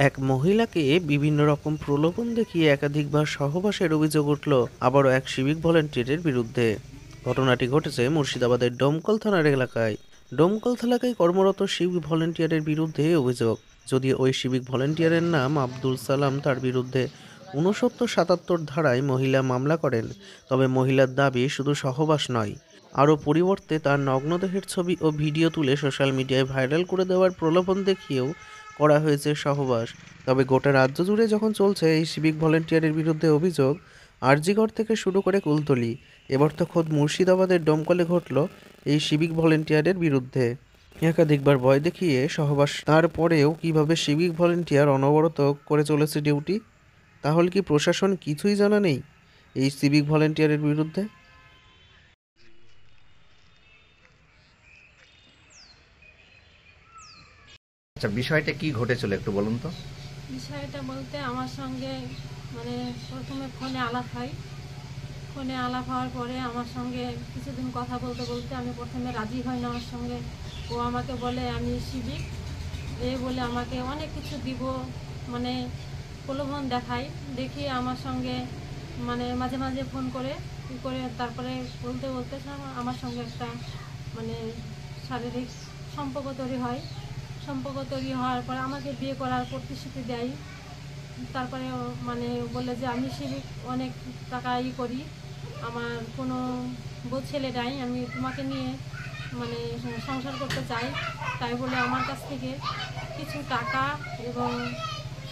এক মহিলাকে বিভিন্ন রকম প্রলোভন দেখিয়ে একাধিকবার সহবাসের অভিযোগ উঠল আবারও এক সিভিক ভলেন্টিয়ারের বিরুদ্ধে। ঘটনাটি ঘটেছে মুর্শিদাবাদের ডোমকল থানার এলাকায়। ডোমকল এলাকায় কর্মরত সিভিক ভলেন্টিয়ারের বিরুদ্ধে অভিযোগ। যদিও ওই সিভিক ভলেন্টিয়ারের নাম আব্দুল সালাম, তার বিরুদ্ধে ৬৯-৭৭ ধারায় মহিলা মামলা করেন। তবে মহিলার দাবি শুধু সহবাস নয়, আরও পরিবর্তে তার নগ্নদেহের ছবি ও ভিডিও তুলে সোশ্যাল মিডিয়ায় ভাইরাল করে দেওয়ার প্রলোভন দেখিয়েও করা হয়েছে সহবাস। তবে গোটা রাজ্য জুড়ে যখন চলছে এই সিভিক ভলেন্টিয়ারের বিরুদ্ধে অভিযোগ, আরজিকর থেকে শুরু করে কুলতলি, এবার তো খোদ মুর্শিদাবাদের ডোমকলে ঘটল এই সিভিক ভলেন্টিয়ারের বিরুদ্ধে একাধিকবার ভয় দেখিয়ে সহবাস। তারপরেও কিভাবে সিভিক ভলেন্টিয়ার অনবরত করে চলেছে ডিউটি? তাহলে কি প্রশাসন কিছুই জানা নেই এই সিভিক ভলেন্টিয়ারের বিরুদ্ধে? আচ্ছা, বিষয়টা কি ঘটেছিল একটু বলুন তো। বিষয়টা বলতে আমার সঙ্গে মানে প্রথমে ফোনে আলাপ হয়। ফোনে আলাপ হওয়ার পরে আমার সঙ্গে কিছুদিন কথা বলতে বলতে আমি প্রথমে রাজি হই না ওর সঙ্গে। ও আমাকে বলে আমি সিভিক, বলে আমাকে অনেক কিছু দিব, মানে প্রলোভন দেখায়। দেখিয়ে আমার সঙ্গে মানে মাঝে মাঝে ফোন করে তারপরে বলতে বলতে আমার সঙ্গে একটা মানে শারীরিক সম্পর্ক তৈরি হয়। সম্পর্ক তৈরি হওয়ার পরে আমাকে বিয়ে করার প্রতিশ্রুতি দেয়। তারপরে মানে বলে যে আমি সিভিক, অনেক টাকা করি, আমার কোনো বউ ছেলে নাই, আমি তোমাকে নিয়ে মানে সংসার করতে চাই। তাই বলে আমার কাছ থেকে কিছু টাকা এবং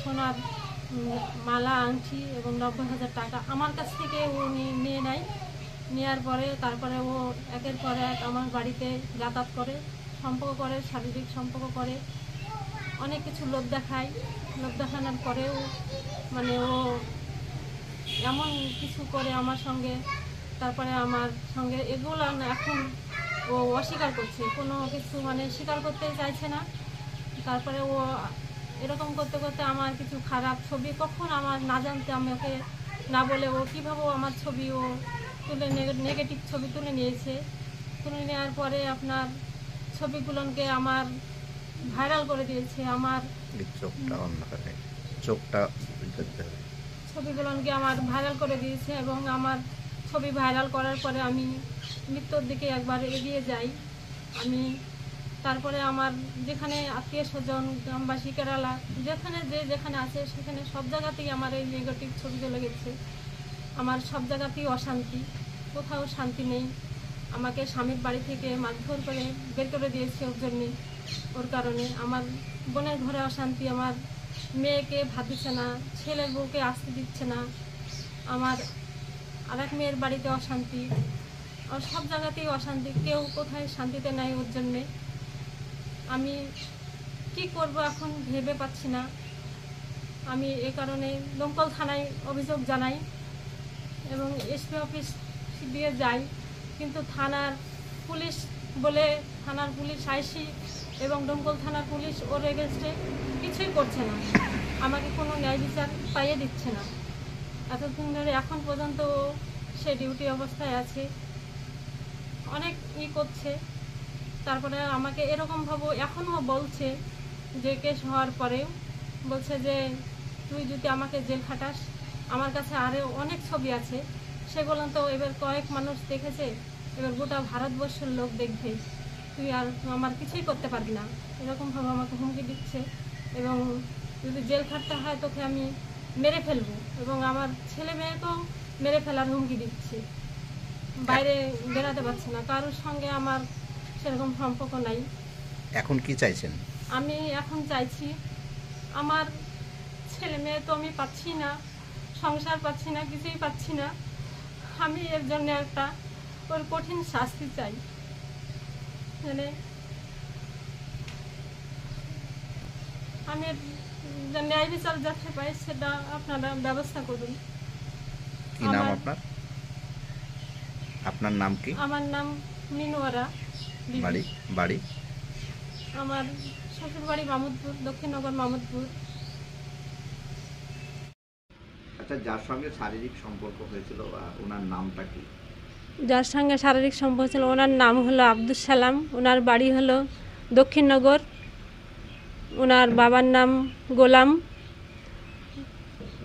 সোনার মালা, আংটি এবং ৯০,০০০ টাকা আমার কাছ থেকে ও নিয়ে নেয়। নেওয়ার পরে তারপরে ও একের পর এক আমার বাড়িতে যাতায়াত করে, সম্পর্ক করে, শারীরিক সম্পর্ক করে, অনেক কিছু লোভ দেখায়। লোভ দেখানোর পরেও মানে ও এমন কিছু করে আমার সঙ্গে। তারপরে আমার সঙ্গে এগুলো এখন ও অস্বীকার করছে, কোনো কিছু মানে স্বীকার করতেই চাইছে না। তারপরে ও এরকম করতে করতে আমার কিছু খারাপ ছবি, কখন আমার না জানতে আমাকে না বলে ও কীভাবে আমার ছবি ও তুলে, নেগেটিভ ছবি তুলে নিয়েছে। তুলে নেওয়ার পরে আপনার ছবিগুলোকে আমার ভাইরাল করে দিয়েছে। আমার ছবিগুলোকে আমার ভাইরাল করে দিয়েছে এবং আমার ছবি ভাইরাল করার পরে আমি মৃত্যুর দিকে একবার এগিয়ে যাই। আমি তারপরে আমার যেখানে আত্মীয় স্বজন, গ্রামবাসী, কেরালা, যেখানে আছে সেখানে সব জায়গাতেই আমার এই নেগেটিভ ছবি চলে গেছে। আমার সব জায়গাতেই অশান্তি, কোথাও শান্তি নেই। আমাকে স্বামীর বাড়ি থেকে মারধর করে বের করে দিয়েছে ওর জন্যে। ওর কারণে আমার বোনের ঘরে অশান্তি, আমার মেয়েকে ভাত দিচ্ছে না, ছেলের বউকে আসতে দিচ্ছে না, আমার আরেক মেয়ের বাড়িতে অশান্তি, আর সব জায়গাতেই অশান্তি, কেউ কোথায় শান্তিতে নাই ওর জন্যে। আমি কি করব এখন ভেবে পাচ্ছি না। আমি এ কারণে দমকল থানায় অভিযোগ জানাই এবং এসপি অফিস দিয়ে যাই, কিন্তু থানার পুলিশ বলে, থানার পুলিশ আইসি এবং দমকল থানার পুলিশ ওর এগেনস্টে কিছুই করছে না, আমাকে কোনো ন্যায় বিচার পাইয়ে দিচ্ছে না। এতদিন ধরে এখন পর্যন্ত সে ডিউটি অবস্থায় আছে, অনেক করছে। তারপরে আমাকে এরকমভাবে এখনও বলছে যে কেস হওয়ার পরেও বলছে যে তুই যদি আমাকে জেল খাটাস, আমার কাছে আরও অনেক ছবি আছে, সেগুলো তো এবার কয়েক মানুষ দেখেছে, এবার গোটা ভারতবর্ষের লোক দেখবে, তুই আর আমার কিছুই করতে পারবি না, এরকমভাবে আমাকে হুমকি দিচ্ছে। এবং যদি জেল খাটতে হয় তোকে আমি মেরে ফেলবো, এবং আমার ছেলে মেয়েকেও মেরে ফেলার হুমকি দিচ্ছে। বাইরে বেরাতে পারছে না, কারোর সঙ্গে আমার সেরকম সম্পর্ক নাই। এখন কি চাইছেন? আমি এখন চাইছি, আমার ছেলে মেয়ে তো আমি পাচ্ছি না, সংসার পাচ্ছি না, কিছুই পাচ্ছি না। আমি এর জন্য একটা ওর কঠিন শাস্তি চাই, মানে আমি ন্যায় বিচার যাতে পাই সেটা আপনারা ব্যবস্থা করুন। কি নাম আপনার? আপনার নাম কি? আমার নাম মিনুয়ারা। বাড়ি? বাড়ি আমার শ্বশুর বাড়ি মামুদপুর, দক্ষিণনগর মামুদপুর। আচ্ছা, যার সঙ্গে শারীরিক সম্পর্ক হয়েছিল ওনার নামটা কি? যার সঙ্গে শারীরিক সম্পর্ক ছিল ওনার নাম হলো আব্দুল সালাম, ওনার বাড়ি হলো দক্ষিণনগর, ওনার বাবার নাম গোলাম।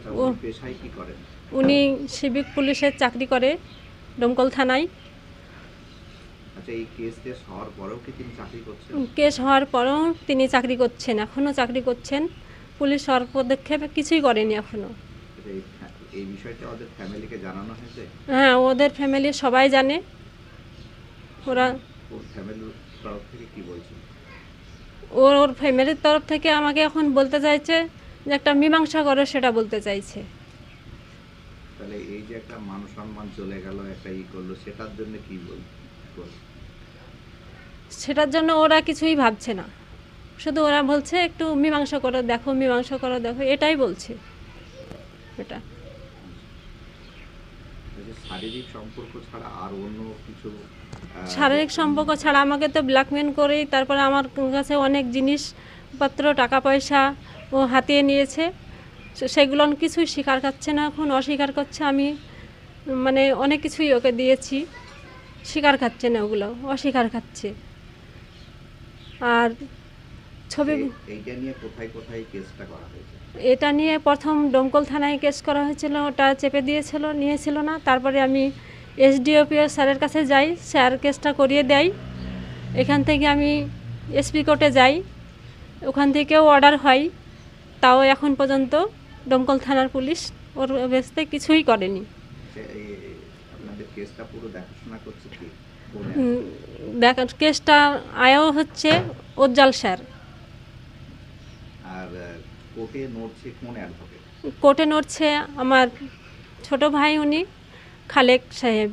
আচ্ছা, ও উনি পেশায় কি করেন? উনি সিভিক পুলিশের চাকরি করে দমকল থানায়। আচ্ছা, এই কেস টেস হওয়ার পরেও কি তিনি চাকরি করছেন? কেস হওয়ার পরেও তিনি চাকরি করছেন, এখনও চাকরি করছেন। পুলিশ সর পদক্ষেপে কিছুই করেনি এখনও। আচ্ছা, এই বিষয়টা ওদের ফ্যামিলিকে জানানো হয়েছে? হ্যাঁ, ওদের ফ্যামিলির সবাই জানে। ওরা ওর ফ্যামিলির তরফ থেকে কি বলছেন? ওর ফ্যামিলির তরফ থেকে আমাকে এখন বলতে চাইছে যে একটা মীমাংসা করো, সেটা বলতে চাইছে। তাহলে এই যে একটা মান সম্মান চলে গেল, একটা করলো, সেটার জন্য কি বলবো? সেটার জন্য ওরা কিছুই ভাবছে না, শুধু ওরা বলছে একটু মীমাংসা করে দেখো, মীমাংসা করে দেখো, এটাই বলছে। এটা শারীরিক সম্পর্ক ছাড়া আর অন্য কিছু? শারীরিক সম্পর্ক ছাড়া আমাকে তো ব্ল্যাকমেল করেই, তারপরে আমার কাছে অনেক জিনিসপত্র, টাকা পয়সা ও হাতিয়ে নিয়েছে। সেগুলো কিছুই স্বীকার করছে না, এখন অস্বীকার করছে। আমি মানে অনেক কিছুই ওকে দিয়েছি, স্বীকার খাচ্ছে না, ওগুলো অস্বীকার খাচ্ছে। আর ছবি এইটা নিয়ে কোথায় কোথায় কেসটা করা হয়েছে? এটা নিয়ে প্রথম দমকল থানায় কেস করা হয়েছিল, ওটা চেপে নিয়েছিল না। তারপরে আমি এসডিওপিও স্যারের কাছে যাই, স্যার কেসটা করিয়ে দেয়। এখান থেকে আমি এসপি কোর্টে যাই, ওখান থেকেও অর্ডার হয়। তাও এখন পর্যন্ত দমকল থানার পুলিশ ওর বেসতে কিছুই করেনি। আপনাদের কেসটা পুরো দেখাশোনা করছে কি? কেসটা আয়াও হচ্ছে উজ্জ্বল স্যার। আর কোর্টে নড়ছে কোন অ্যাডভোকেট? কোর্টে নড়ছে আমার ছোট ভাই, উনি খালেক সাহেব।